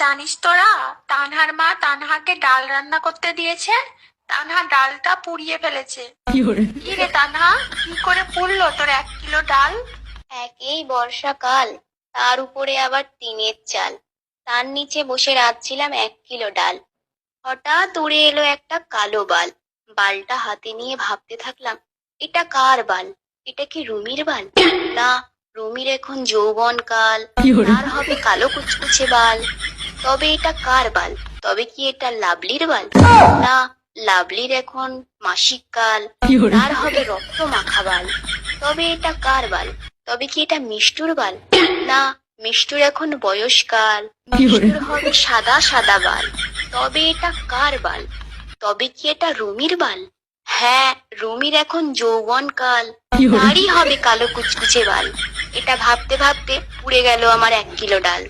জানিস তোরা, তানহার মা তানহাকে ডাল রান্না করতে দিয়েছে। তানহা ডালটা পুড়িয়ে ফেলেছে। কি রে তানহা, কি করে পুড়লো তোর 1 কিলো ডাল? একেই বর্ষাকাল, তার উপরে আবার টিনের চাল, তার নিচে বসে রাঁধছিলাম 1 কিলো ডাল। হঠাৎ উড়ে এলো একটা কালো বাল। বালটা হাতে নিয়ে ভাবতে থাকলাম, এটা কার বাল? এটা কি রুমির বাল? না, রুমির এখন যৌবন কাল, তার হবে কালো কুচকুচে বাল। তবে এটা কার বাল? তবে কি এটা লাভলির বাল? না, লাভলির এখন মাসিক কাল, তার হবে রক্ত মাখা বাল। তবে এটা কার বাল? তবে কি এটা মিষ্টুর বাল? না, মিষ্টুর এখন বয়সকাল, মিষ্টুর হবে সাদা সাদা বাল। তবে এটা কার বাল? তবে কি এটা রুমির বাল? হ্যাঁ, রুমির এখন যৌবন কাল, তারই হবে কালো কুচকুচে বাল। এটা ভাবতে ভাবতে পুড়ে গেল আমার 1 কিলো ডাল।